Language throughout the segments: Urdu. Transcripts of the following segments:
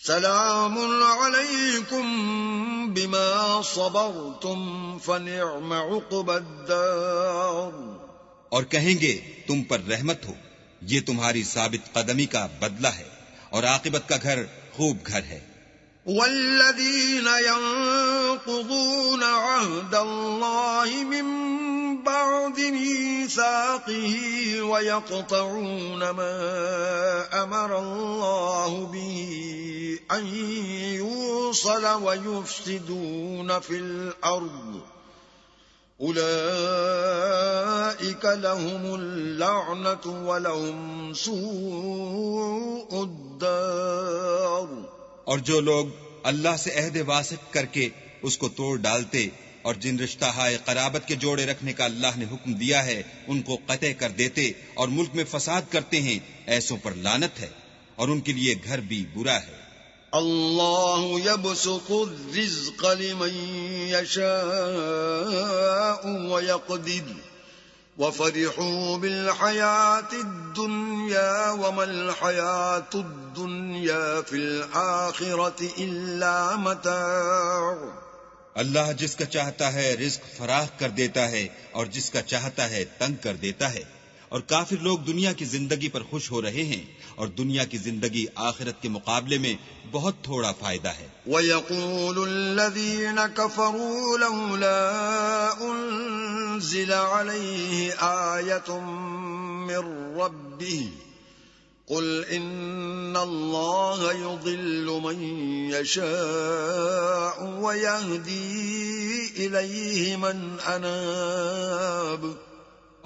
سلام علیکم بما صبرتم فنعم عقبى الدار، اور کہیں گے تم پر رحمت ہو، یہ تمہاری ثابت قدمی کا بدلہ ہے، اور عاقبت کا گھر خوب گھر ہے۔ والذین ينقضون عهد الله من بعد ميثاقه ويقطعون ما أمر الله به أن يوصل ويفسدون في الأرض أولئك لهم اللعنة ولهم سوء الدار۔ اور جو لوگ اللہ سے عہد واسق کر کے اس کو توڑ ڈالتے اور جن رشتہ ہائے قرابت کے جوڑے رکھنے کا اللہ نے حکم دیا ہے ان کو قطع کر دیتے اور ملک میں فساد کرتے ہیں، ایسوں پر لعنت ہے اور ان کے لیے گھر بھی برا ہے۔ اللہ یبسط الرزق لمن یشاء ویقدر وفرحوا بالحیاة الدنیا وما الحیاة الدنیا فی الآخرة الا متاع۔ اللہ جس کا چاہتا ہے رزق فراخ کر دیتا ہے اور جس کا چاہتا ہے تنگ کر دیتا ہے، اور کافر لوگ دنیا کی زندگی پر خوش ہو رہے ہیں، اور دنیا کی زندگی آخرت کے مقابلے میں بہت تھوڑا فائدہ ہے۔ وَيَقُولُ الَّذِينَ كَفَرُوا لَوْلَا أُنزِلَ عَلَيْهِ آيَةٌ مِّن رَّبِّهِ قُلْ إِنَّ اللَّهَ يُضِلُّ مَن يَشَاءُ وَيَهْدِي إِلَيْهِ مَنْ أَنَابَ۔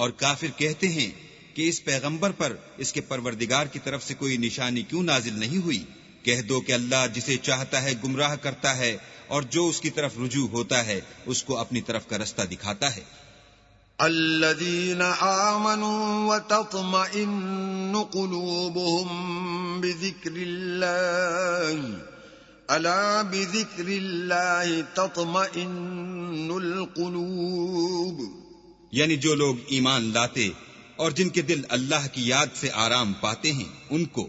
اور کافر کہتے ہیں کہ اس پیغمبر پر اس کے پروردگار کی طرف سے کوئی نشانی کیوں نازل نہیں ہوئی؟ کہہ دو کہ اللہ جسے چاہتا ہے گمراہ کرتا ہے، اور جو اس کی طرف رجوع ہوتا ہے اس کو اپنی طرف کا رستہ دکھاتا ہے۔ الذين آمنوا وتطمئن قلوبهم بذكر الله ألا بذكر الله تطمئن القلوب۔ یعنی جو لوگ ایمان لاتے اور جن کے دل اللہ کی یاد سے آرام پاتے ہیں ان کو،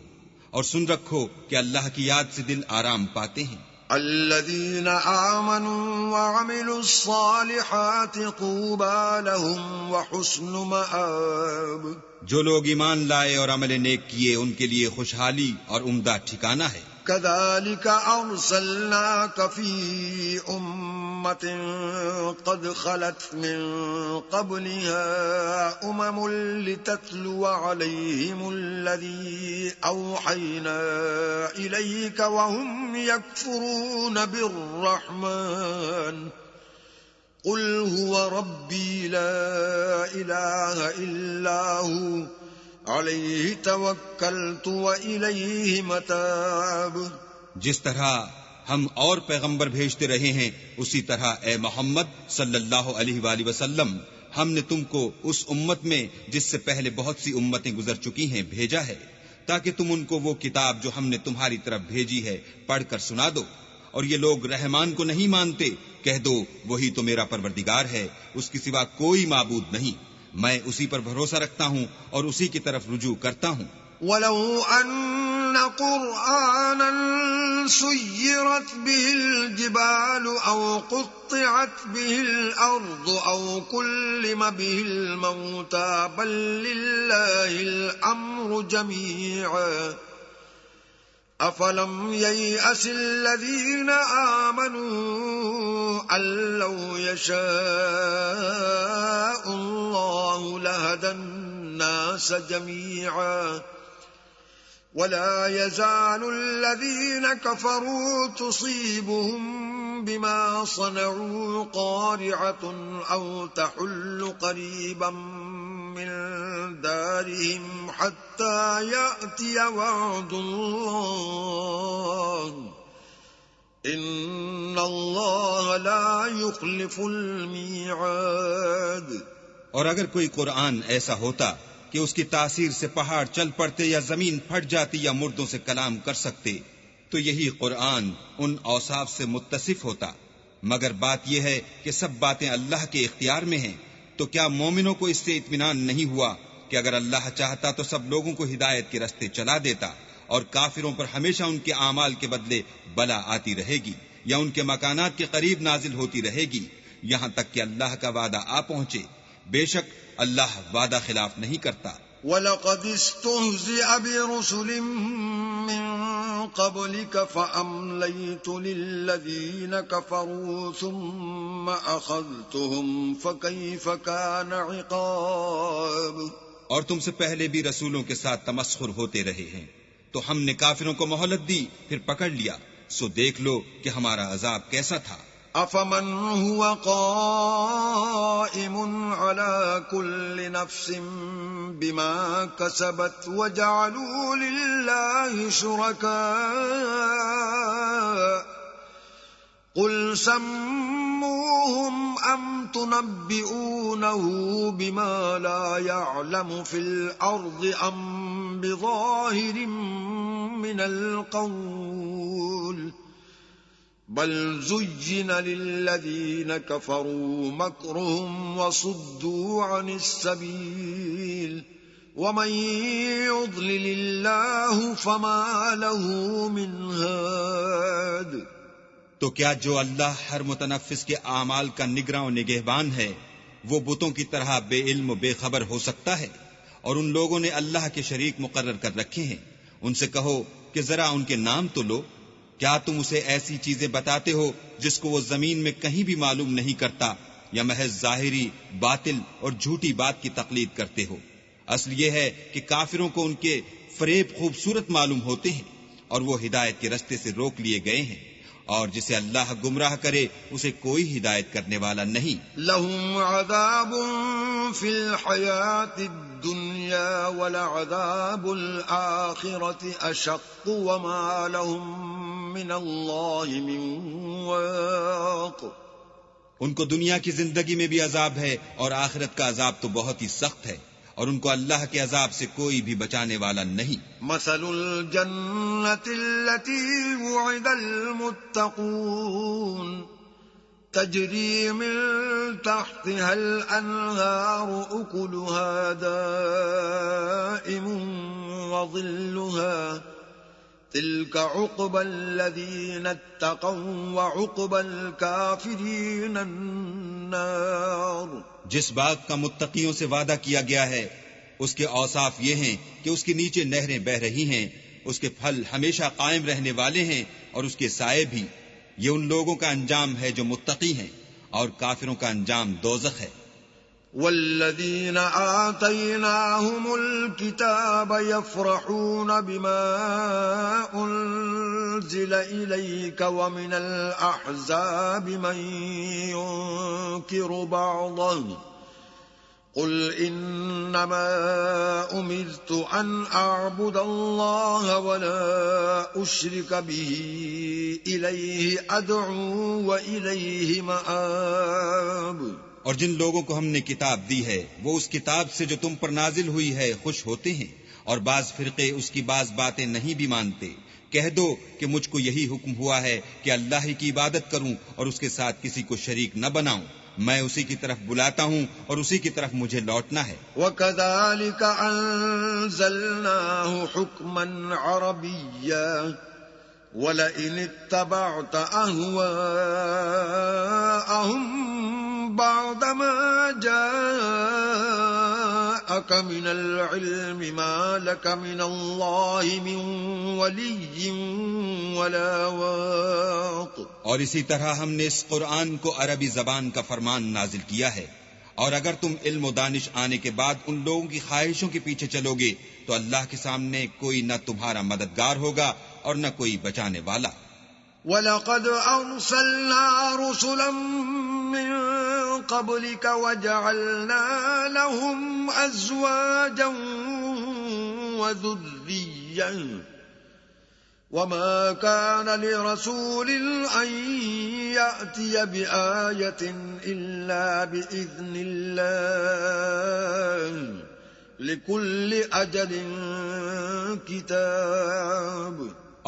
اور سن رکھو کہ اللہ کی یاد سے دل آرام پاتے ہیں۔ الذين آمنوا وعملوا الصالحات طوبى لهم وحسن مآب۔ جو لوگ ایمان لائے اور عمل نیک کیے ان کے لیے خوشحالی اور عمدہ ٹھکانہ ہے۔ كذلك أرسلناك في أمة قد خلت من قبلها لتتلو عليهم الذي أوحينا إليك وهم يكفرون بالرحمن قل هو ربي لا إله إلا هو علیہ توکلت وإلیہ متاب۔ جس طرح ہم اور پیغمبر بھیجتے رہے ہیں اسی طرح اے محمد صلی اللہ علیہ وآلہ وسلم ہم نے تم کو اس امت میں جس سے پہلے بہت سی امتیں گزر چکی ہیں بھیجا ہے، تاکہ تم ان کو وہ کتاب جو ہم نے تمہاری طرف بھیجی ہے پڑھ کر سنا دو۔ اور یہ لوگ رحمان کو نہیں مانتے، کہہ دو وہی تو میرا پروردگار ہے، اس کی سوا کوئی معبود نہیں، میں اسی پر بھروسہ رکھتا ہوں اور اسی کی طرف رجوع کرتا ہوں۔ وَلَوْ أَنَّ قُرْآنًا سُيِّرَتْ بِهِ الْجِبَالُ أَوْ قُطِّعَتْ بِهِ الْأَرْضُ أَوْ كُلِّمَ بِهِ الْمَوْتَى بَل لِّلَّهِ الْأَمْرُ جَمِيعًا أَفَلَمْ يَيْأَسِ الَّذِينَ آمَنُوا أَن لَّوْ يَشَاءُ اللَّهُ لَهَدَى النَّاسَ جَمِيعًا وَلَا يَزَالُ الَّذِينَ كَفَرُوا تُصِيبُهُم بِمَا صَنَعُوا قَارِعَةٌ أَوْ تَحُلُّ قَرِيبًا مِّن دَارِهِمْ حَتَّى يَأْتِيَ وَعْدُ اللَّهِ إِنَّ اللَّهَ لَا يُخْلِفُ الْمِيعَادَ۔ اور اگر کوئی قرآن ایسا ہوتا کہ اس کی تاثیر سے پہاڑ چل پڑتے یا زمین پھٹ جاتی یا مردوں سے کلام کر سکتے تو یہی قرآن ان اوصاف سے متصف ہوتا، مگر بات یہ ہے کہ سب باتیں اللہ کے اختیار میں ہیں۔ تو کیا مومنوں کو اس سے اطمینان نہیں ہوا کہ اگر اللہ چاہتا تو سب لوگوں کو ہدایت کے راستے چلا دیتا اور کافروں پر ہمیشہ ان کے اعمال کے بدلے بلا آتی رہے گی یا ان کے مکانات کے قریب نازل ہوتی رہے گی یہاں تک کہ اللہ کا وعدہ آ پہنچے. بے شک اللہ وعدہ خلاف نہیں کرتا. وَلَقَدِ اسْتُهْزِئَ بِرُسُلٍ مِّن قَبْلِكَ فَأَمْلَيْتُ لِلَّذِينَ كَفَرُوا ثُمَّ أَخَذْتُهُمْ فَكَيْفَ كَانَ عِقَابِ. اور تم سے پہلے بھی رسولوں کے ساتھ تمسخر ہوتے رہے ہیں تو ہم نے کافروں کو مہلت دی پھر پکڑ لیا، سو دیکھ لو کہ ہمارا عذاب کیسا تھا. أَفَمَنْ هُوَ قَائِمٌ عَلَى كُلِّ نَفْسٍ بِمَا كَسَبَتْ وَجَعَلُوا لِلَّهِ شُرَكَاءَ قُلْ سَمُّوهُمْ أَمْ تُنَبِّئُونَهُ بِمَا لَا يَعْلَمُ فِي الْأَرْضِ أَمْ بِظَاهِرٍ مِّنَ الْقَوْلِ بل زين للذين كفروا مكرهم وصدوا عن السبيل ومن يضلل الله فما له من هاد. تو کیا جو اللہ ہر متنفس کے اعمال کا نگراں و نگہبان ہے وہ بتوں کی طرح بے علم و بے خبر ہو سکتا ہے؟ اور ان لوگوں نے اللہ کے شریک مقرر کر رکھے ہیں. ان سے کہو کہ ذرا ان کے نام تو لو. کیا تم اسے ایسی چیزیں بتاتے ہو جس کو وہ زمین میں کہیں بھی معلوم نہیں کرتا، یا محض ظاہری باطل اور جھوٹی بات کی تقلید کرتے ہو؟ اصل یہ ہے کہ کافروں کو ان کے فریب خوبصورت معلوم ہوتے ہیں اور وہ ہدایت کے رستے سے روک لیے گئے ہیں، اور جسے اللہ گمراہ کرے اسے کوئی ہدایت کرنے والا نہیں. لهم عذاب في الحياة الدنيا ولعذاب الآخرة أشق وما لهم من الله من واق. ان کو دنیا کی زندگی میں بھی عذاب ہے اور آخرت کا عذاب تو بہت ہی سخت ہے، اور ان کو اللہ کے عذاب سے کوئی بھی بچانے والا نہیں. مثل الجنة التي وعد المتقون تجري من تحتها الأنهار أكلها دائم وظلها تلك عقبى الذين اتقوا وعقبى الكافرين النار. جس باغ کا متقیوں سے وعدہ کیا گیا ہے اس کے اوصاف یہ ہیں کہ اس کے نیچے نہریں بہ رہی ہیں، اس کے پھل ہمیشہ قائم رہنے والے ہیں اور اس کے سائے بھی. یہ ان لوگوں کا انجام ہے جو متقی ہیں، اور کافروں کا انجام دوزخ ہے. والذين آتيناهم الكتاب يفرحون بما أنزل إليك ومن الأحزاب من ينكر بعضه قل إنما أمرت أن أعبد الله ولا أشرك به إليه أدعو وإليه مآب. اور جن لوگوں کو ہم نے کتاب دی ہے وہ اس کتاب سے جو تم پر نازل ہوئی ہے خوش ہوتے ہیں، اور بعض فرقے اس کی بعض باتیں نہیں بھی مانتے. کہہ دو کہ مجھ کو یہی حکم ہوا ہے کہ اللہ ہی کی عبادت کروں اور اس کے ساتھ کسی کو شریک نہ بناؤں. میں اسی کی طرف بلاتا ہوں اور اسی کی طرف مجھے لوٹنا ہے. وَكَذَلِكَ أَنزَلْنَاهُ حُكْمًا عَرَبِيًّا وَلَئِنِ اتَّبَعْتَ أَهْوَاءَهُمْ بَعْدَمَا جَاءَكَ مِنَ الْعِلْمِ مَا لَكَ مِنَ اللَّهِ مِنْ وَلِيٍّ وَلَا وَاقٍ. اور اسی طرح ہم نے اس قرآن کو عربی زبان کا فرمان نازل کیا ہے، اور اگر تم علم و دانش آنے کے بعد ان لوگوں کی خواہشوں کے پیچھے چلو گے تو اللہ کے سامنے کوئی نہ تمہارا مددگار ہوگا اور نہ کوئی بچانے والا. وَلَقَدْ أَرْسَلْنَا رُسُلًا مِّن قَبْلِكَ وَجَعَلْنَا لَهُمْ أَزْوَاجًا وَذُرِّيَّةً وَمَا كَانَ لِرَسُولٍ أَن يَأْتِيَ بِآيَةٍ إِلَّا بِإِذْنِ اللَّهِ لِكُلِّ أَجَلٍ كِتَابٌ.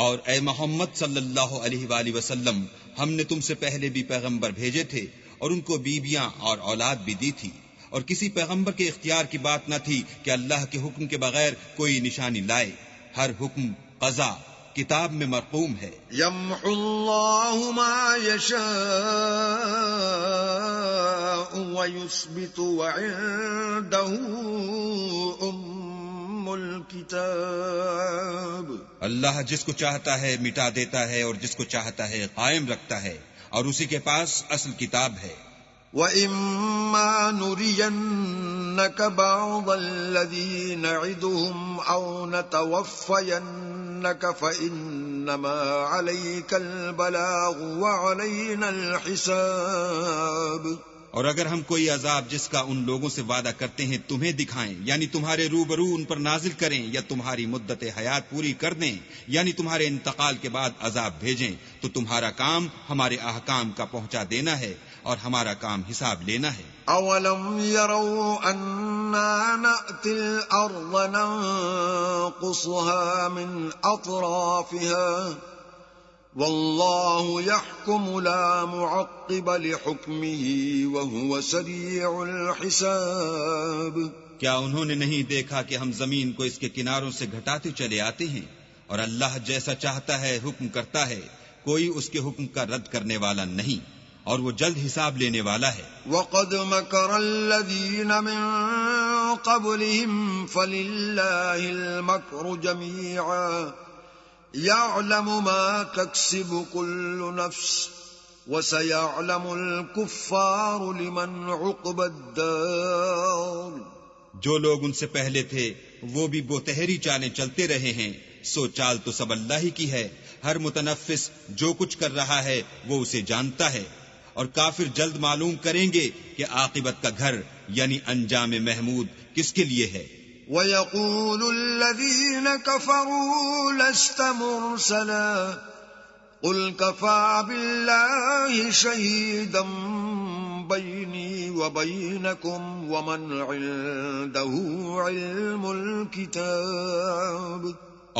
اور اے محمد صلی اللہ علیہ وآلہ وسلم، ہم نے تم سے پہلے بھی پیغمبر بھیجے تھے اور ان کو بیویاں اور اولاد بھی دی تھی، اور کسی پیغمبر کے اختیار کی بات نہ تھی کہ اللہ کے حکم کے بغیر کوئی نشانی لائے. ہر حکم قضا کتاب میں مرقوم ہے. يمحو الله ما يشاء ويثبت وعنده الكتاب. اللہ جس کو چاہتا ہے مٹا دیتا ہے اور جس کو چاہتا ہے قائم رکھتا ہے، اور اسی کے پاس اصل کتاب ہے. وَإِمَّا نُرِيَنَّكَ بَعْضَ الَّذِي نَعِدُهُمْ أَوْ نَتَوَفَّيَنَّكَ فَإِنَّمَا عَلَيْكَ الْبَلَاغُ وَعَلَيْنَا الْحِسَابُ. اور اگر ہم کوئی عذاب جس کا ان لوگوں سے وعدہ کرتے ہیں تمہیں دکھائیں، یعنی تمہارے روبرو ان پر نازل کریں، یا تمہاری مدت حیات پوری کر دیں، یعنی تمہارے انتقال کے بعد عذاب بھیجیں، تو تمہارا کام ہمارے احکام کا پہنچا دینا ہے اور ہمارا کام حساب لینا ہے. اولم يروا انا نأتي الارض ننقصها من اطرافها والله يحكم لا معقب لحكمه وهو سريع الحساب. کیا انہوں نے نہیں دیکھا کہ ہم زمین کو اس کے کناروں سے گھٹاتے چلے آتے ہیں، اور اللہ جیسا چاہتا ہے حکم کرتا ہے، کوئی اس کے حکم کا رد کرنے والا نہیں، اور وہ جلد حساب لینے والا ہے. وَقَدْ مَكَرَ الَّذِينَ مِن قَبْلِهِمْ فَلِلَّهِ الْمَكْرُ جَمِيعًا يَعْلَمُ مَا تَكْسِبُ كُلُّ نَفْسٍ وَسَيَعْلَمُ الْكُفَّارُ لِمَنْ عُقْبَى الدَّارِ. جو لوگ ان سے پہلے تھے وہ بھی بوتہری چالیں چلتے رہے ہیں، سو چال تو سب اللہ ہی کی ہے، ہر متنفس جو کچھ کر رہا ہے وہ اسے جانتا ہے، اور کافر جلد معلوم کریں گے کہ عاقبت کا گھر یعنی انجام محمود کس کے لیے ہے. وَيَقُولُ الَّذِينَ كَفَرُوا لَسْتَ مُرْسَلًا قُلْ كَفَى بِاللَّهِ شَهِيدًا بَيْنِي وَبَيْنَكُمْ وَمَنْ عِندَهُ عِلْمُ الْكِتَابِ.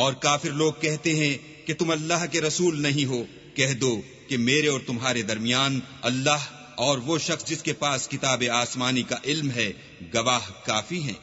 اور کافر لوگ کہتے ہیں کہ تم اللہ کے رسول نہیں ہو. کہہ دو کہ میرے اور تمہارے درمیان اللہ اور وہ شخص جس کے پاس کتاب آسمانی کا علم ہے گواہ کافی ہیں.